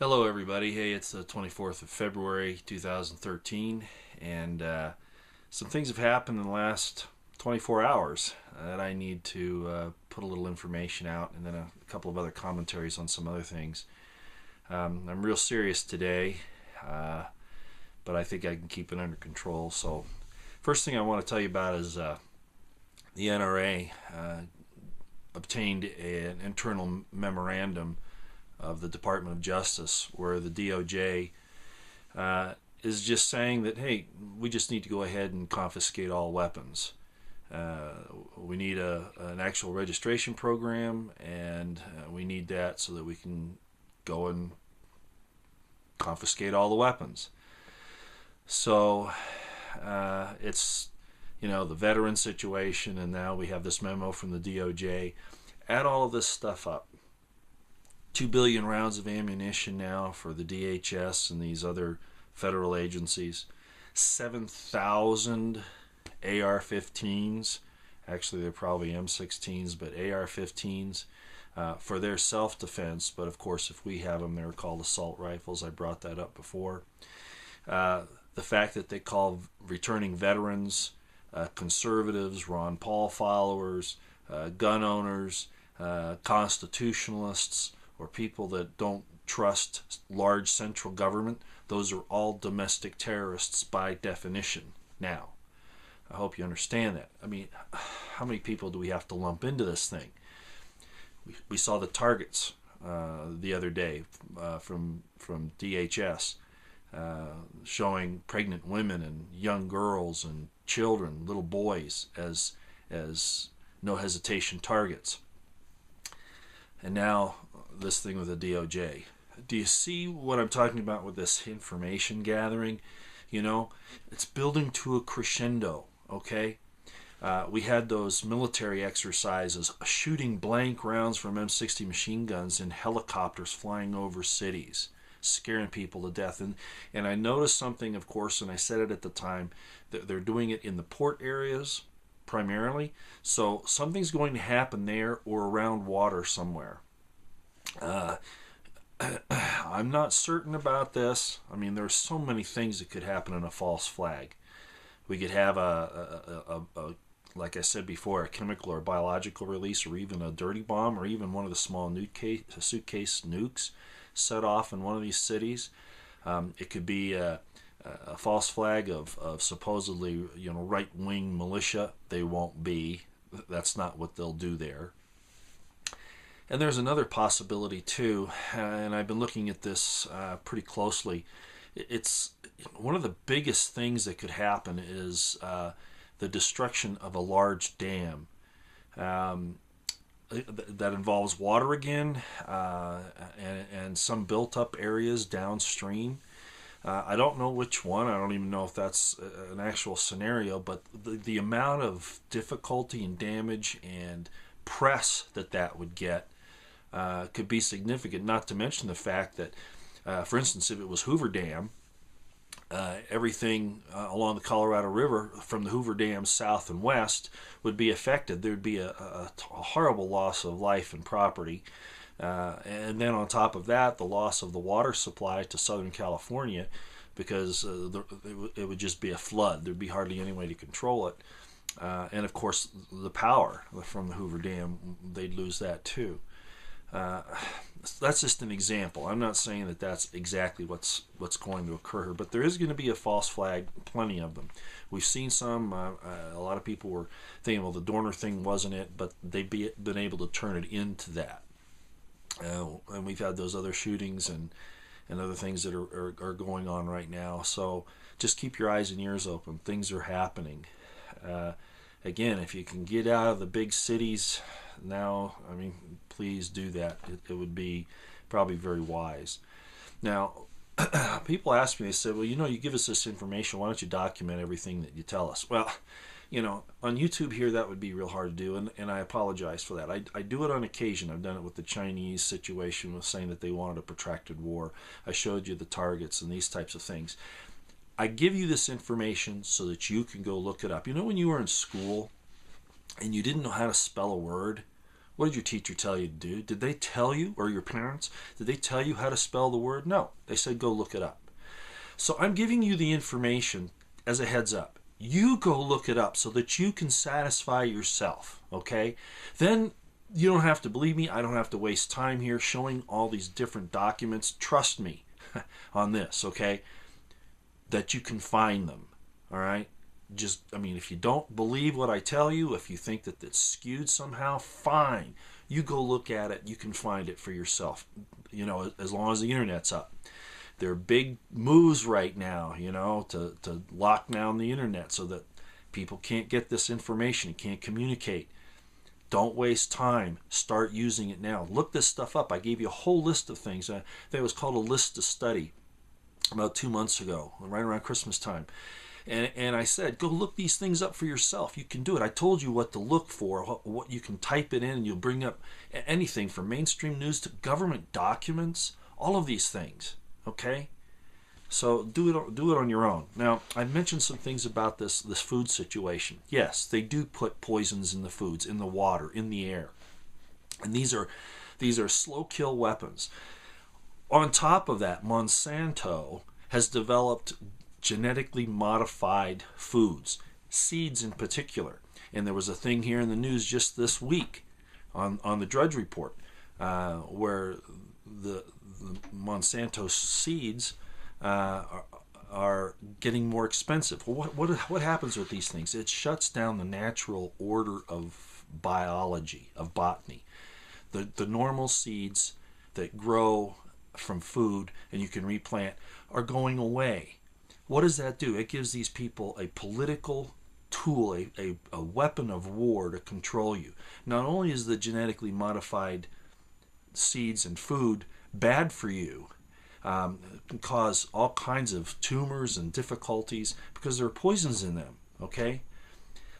Hello everybody. Hey, it's the 24th of February 2013 and some things have happened in the last 24 hours that I need to put a little information out, and then a couple of other commentaries on some other things. I'm real serious today, but I think I can keep it under control. So first thing I want to tell you about is the NRA obtained an internal memorandum of the Department of Justice, where the DOJ is just saying that, hey, we just need to go ahead and confiscate all weapons. We need an actual registration program, and we need that so that we can go and confiscate all the weapons. So it's, the veteran situation, and now we have this memo from the DOJ. Add all of this stuff up. 2 billion rounds of ammunition now for the DHS and these other federal agencies. 7,000 AR-15s. Actually, they're probably M16s, but AR-15s for their self-defense. But of course, if we have them, they're called assault rifles. I brought that up before. The fact that they call returning veterans conservatives, Ron Paul followers, gun owners, constitutionalists, or people that don't trust large central government, those are all domestic terrorists by definition now. I hope you understand that. I mean, how many people do we have to lump into this thing? We saw the targets the other day from DHS showing pregnant women and young girls and children, little boys, as no hesitation targets. And now this thing with the DOJ. Do you see what I'm talking about with this information gathering? It's building to a crescendo, okay? We had those military exercises, shooting blank rounds from M60 machine guns in helicopters flying over cities, scaring people to death. And I noticed something, of course, and I said it at the time, that they're doing it in the port areas primarily. So something's going to happen there or around water somewhere. I'm not certain about this. I mean, there's so many things that could happen in a false flag. We could have like I said before, a chemical or biological release, or even a dirty bomb, or even one of the small suitcase nukes set off in one of these cities. It could be a false flag of supposedly right-wing militia. They won't be. That's not what they'll do there. And there's another possibility too, and I've been looking at this pretty closely. It's one of the biggest things that could happen is the destruction of a large dam. That involves water again, and some built-up areas downstream. I don't know which one. I don't even know if that's an actual scenario, but the amount of difficulty and damage and press that would get could be significant, not to mention the fact that, for instance, if it was Hoover Dam, everything along the Colorado River from the Hoover Dam south and west would be affected. There'd be a horrible loss of life and property. And then on top of that, the loss of the water supply to Southern California, because it would just be a flood. There'd be hardly any way to control it. And of course, the power from the Hoover Dam, they'd lose that too. That's just an example. I'm not saying that that's exactly what's going to occur, but there is going to be a false flag, plenty of them. We've seen some. A lot of people were thinking, well, the Dorner thing wasn't it, but they've been able to turn it into that. And we've had those other shootings and other things that are going on right now. So just keep your eyes and ears open. Things are happening. Again, if you can get out of the big cities now, I mean, please do that. It would be probably very wise. Now, people ask me, they said, well, you give us this information. Why don't you document everything that you tell us? Well, on YouTube here, that would be real hard to do, and I apologize for that. I do it on occasion. I've done it with the Chinese situation, with saying that they wanted a protracted war. I showed you the targets and these types of things. I give you this information so that you can go look it up. When you were in school and you didn't know how to spell a word, What did your teacher tell you to do? Did they tell you, or your parents, did they tell you how to spell the word? No. They said go look it up. So I'm giving you the information as a heads up. You go look it up so that you can satisfy yourself, okay? Then you don't have to believe me. I don't have to waste time here showing all these different documents. Trust me on this, okay? That you can find them, all right? Just, I mean, if you don't believe what I tell you, if you think that it's skewed somehow, fine. You go look at it. You can find it for yourself, you know, as long as the internet's up. There are big moves right now, you know, to lock down the internet so that people can't get this information, can't communicate. Don't waste time. Start using it now. Look this stuff up. I gave you a whole list of things. I think it was called a list to study about 2 months ago, right around Christmas time. And I said, go look these things up for yourself. You can do it. I told you what to look for, what you can type it in, and you'll bring up anything from mainstream news to government documents, all of these things. Okay? So do it on your own. Now, I mentioned some things about this food situation. Yes, they do put poisons in the foods, in the water, in the air. And these are slow kill weapons. On top of that, Monsanto has developed genetically modified foods, seeds in particular. And there was a thing here in the news just this week on the Drudge Report where the Monsanto seeds are getting more expensive. Well, what happens with these things? It shuts down the natural order of biology, of botany. The normal seeds that grow from food and you can replant are going away. What does that do? It gives these people a political tool, a weapon of war to control you. Not only is the genetically modified seeds and food bad for you, it can cause all kinds of tumors and difficulties because there are poisons in them, okay?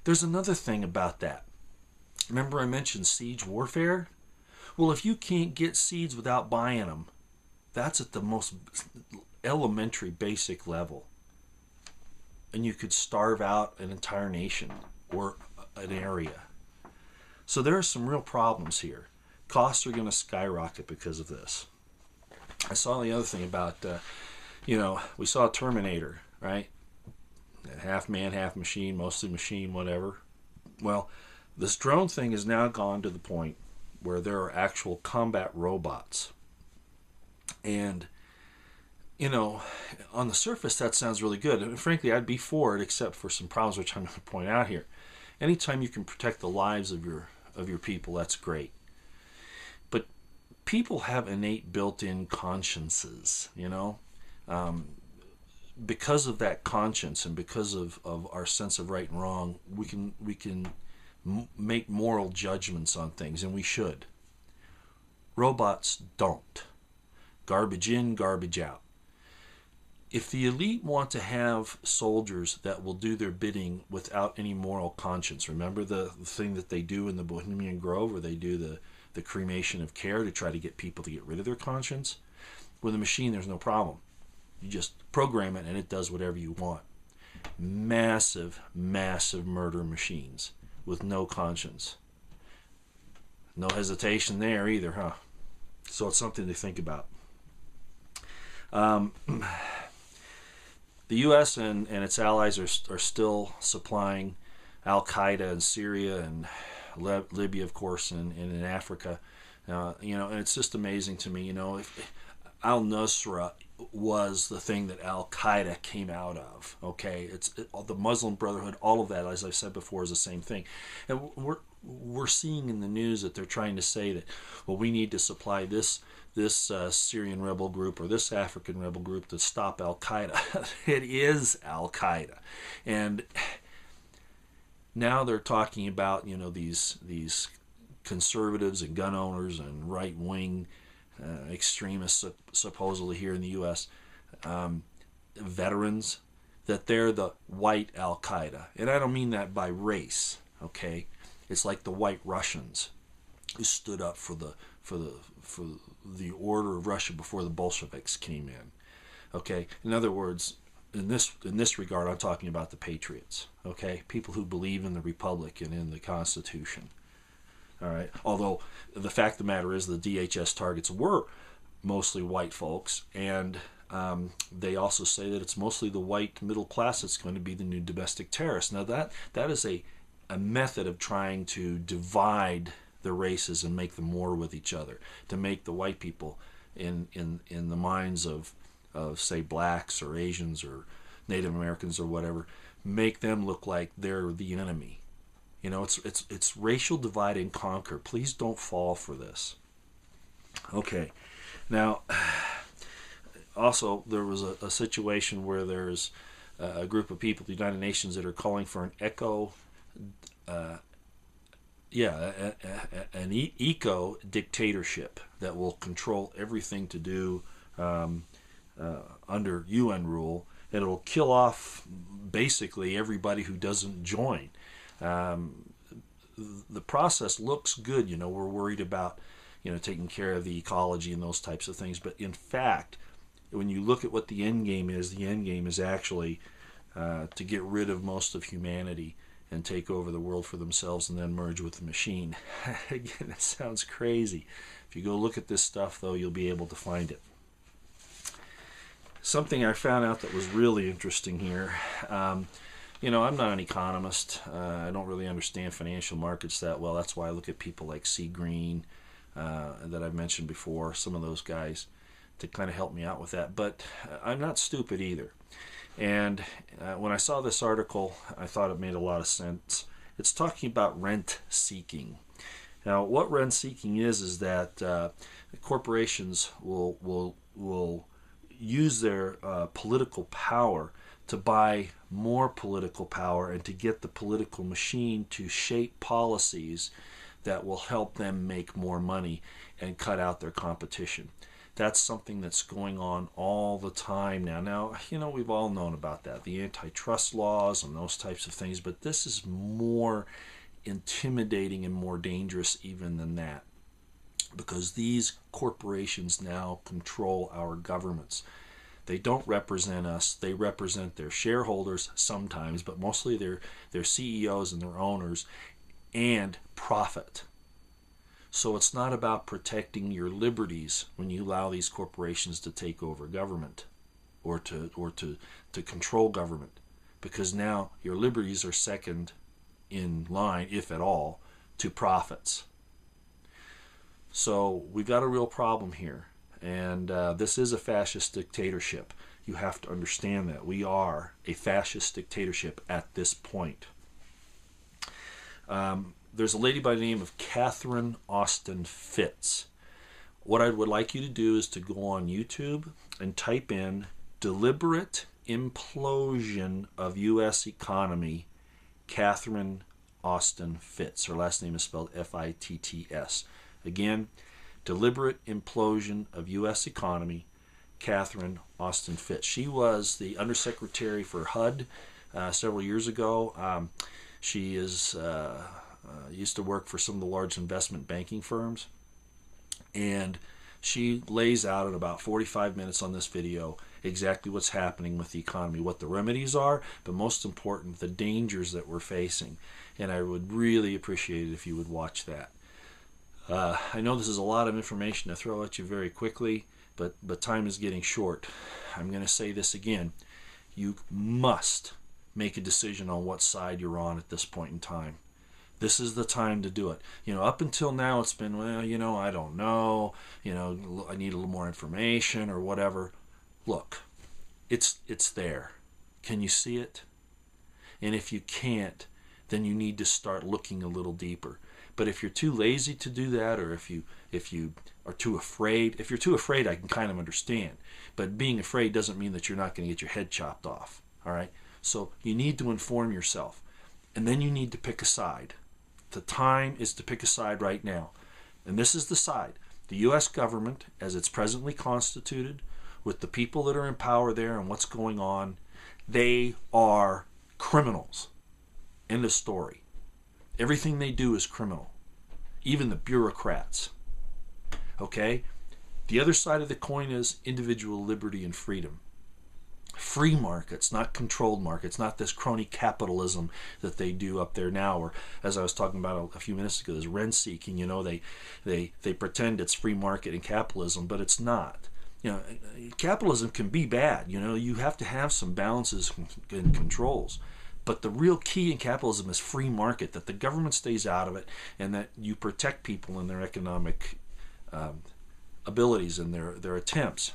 There's another thing about that. Remember I mentioned siege warfare? Well, if you can't get seeds without buying them, that's at the most elementary basic level. And you could starve out an entire nation or an area. So there are some real problems here. Costs are going to skyrocket because of this. I saw the other thing about, we saw Terminator, right? Half man, half machine, mostly machine, whatever. Well, this drone thing has now gone to the point where there are actual combat robots. And on the surface, that sounds really good. And frankly, I'd be for it, except for some problems which I'm going to point out here. Anytime you can protect the lives of your people, that's great. But people have innate built-in consciences, because of that conscience and because of our sense of right and wrong, we can make moral judgments on things, and we should. Robots don't. Garbage in, garbage out. If the elite want to have soldiers that will do their bidding without any moral conscience, remember the thing that they do in the Bohemian Grove where they do the cremation of care to try to get people to get rid of their conscience? With a machine, there's no problem. You just program it and it does whatever you want. Massive, massive murder machines with no conscience. No hesitation there either, huh? So it's something to think about. The U.S. and its allies are still supplying Al-Qaeda in Syria and Libya, of course, and in Africa. And it's just amazing to me. If al-Nusra was the thing that Al-Qaeda came out of. Okay, the Muslim Brotherhood, all of that, as I've said before, is the same thing. And we're seeing in the news that they're trying to say that, well, we need to supply this Syrian rebel group or this African rebel group to stop Al-Qaeda. It is Al-Qaeda. And now they're talking about, these conservatives and gun owners and right-wing extremists, supposedly here in the U.S., veterans, that they're the white Al-Qaeda. And I don't mean that by race, okay? It's like the white Russians who stood up for the order of Russia before the Bolsheviks came in. Okay? In other words, in this regard, I'm talking about the patriots. Okay? People who believe in the Republic and in the Constitution. All right. Although the fact of the matter is the DHS targets were mostly white folks, and they also say that it's mostly the white middle class that's going to be the new domestic terrorists. Now that is a method of trying to divide the races and make them war with each other, to make the white people in the minds of say blacks or Asians or Native Americans or whatever, make them look like they're the enemy. You know, it's racial divide and conquer. Please don't fall for this. Okay. Now, also, there was a situation where there's a group of people, the United Nations, that are calling for an eco dictatorship that will control everything to do under UN rule, and it'll kill off basically everybody who doesn't join. The process looks good. You know, we're worried about, you know, taking care of the ecology and those types of things, but in fact, when you look at what the end game is actually to get rid of most of humanity and take over the world for themselves and then merge with the machine. Again, that sounds crazy. If you go look at this stuff, though, you'll be able to find it. Something I found out that was really interesting here. You know, I'm not an economist. I don't really understand financial markets that well. That's why I look at people like C. Green that I've mentioned before, some of those guys, to kind of help me out with that. But I'm not stupid either. And when I saw this article, I thought it made a lot of sense. It's talking about rent seeking. Now, what rent seeking is that corporations will use their political power to buy more political power and to get the political machine to shape policies that will help them make more money and cut out their competition. That's something that's going on all the time now. Now, you know, we've all known about that, the antitrust laws and those types of things, but this is more intimidating and more dangerous even than that, because these corporations now control our governments. They don't represent us. They represent their shareholders sometimes, but mostly their CEOs and their owners, and profit. So it's not about protecting your liberties when you allow these corporations to take over government or to control government, because now your liberties are second in line, if at all, to profits. So we've got a real problem here. And this is a fascist dictatorship. You have to understand that. We are a fascist dictatorship at this point. There's a lady by the name of Catherine Austin Fitts. What I would like you to do is to go on YouTube and type in "deliberate implosion of U.S. economy, Catherine Austin Fitts." Her last name is spelled F-I-T-T-S. Again, "deliberate implosion of U.S. economy, Catherine Austin Fitts." She was the undersecretary for HUD several years ago. She used to work for some of the large investment banking firms, and she lays out in about 45 minutes on this video exactly what's happening with the economy, what the remedies are, but most important, the dangers that we're facing. And I would really appreciate it if you would watch that. I know this is a lot of information to throw at you very quickly, but time is getting short. I'm going to say this again. You must make a decision on what side you're on at this point in time. This is the time to do it. You know, up until now it's been, well, you know, I don't know, you know, I need a little more information or whatever. Look, it's there. Can you see it? And if you can't, then you need to start looking a little deeper. But if you're too lazy to do that, or if you are too afraid, if you're too afraid, I can kind of understand. But being afraid doesn't mean that you're not going to get your head chopped off. All right? So you need to inform yourself. And then you need to pick a side. The time is to pick a side right now. And this is the side. The U.S. government, as it's presently constituted, with the people that are in power there and what's going on, they are criminals. End of story. Everything they do is criminal. Even the bureaucrats. Okay? The other side of the coin is individual liberty and freedom. free markets, not controlled markets, not this crony capitalism that they do up there now, or as I was talking about a few minutes ago, this rent seeking. They pretend it's free market and capitalism, but it's not. Capitalism can be bad. You have to have some balances and controls. But the real key in capitalism is free market, that the government stays out of it, and that you protect people in their economic abilities and their attempts.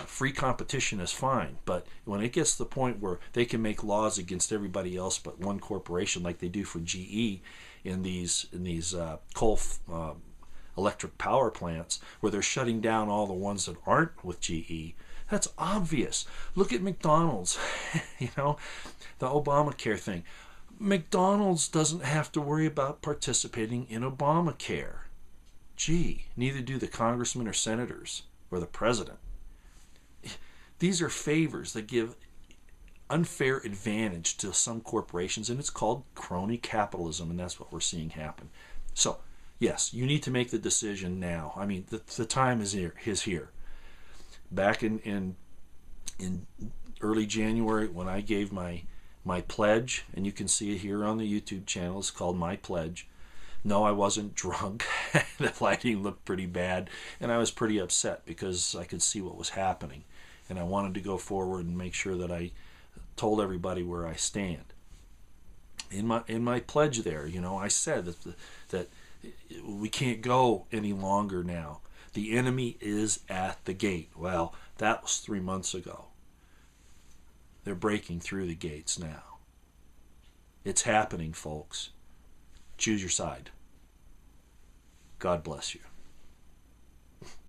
Free competition is fine, but when it gets to the point where they can make laws against everybody else but one corporation, like they do for GE in these coal electric power plants, where they're shutting down all the ones that aren't with GE, that's obvious. Look at McDonald's, the Obamacare thing. McDonald's doesn't have to worry about participating in Obamacare. Gee, neither do the congressmen or senators or the president. These are favors that give unfair advantage to some corporations, and it's called crony capitalism, and that's what we're seeing happen. So, yes, you need to make the decision now. I mean, the time is here. Back in early January, when I gave my pledge, and you can see it here on the YouTube channel, it's called My Pledge. No, I wasn't drunk. The lighting looked pretty bad, and I was pretty upset because I could see what was happening, and I wanted to go forward and make sure that I told everybody where I stand. In my pledge there, I said that we can't go any longer now. The enemy is at the gate. Well, that was 3 months ago. They're breaking through the gates now. It's happening, folks. Choose your side. God bless you.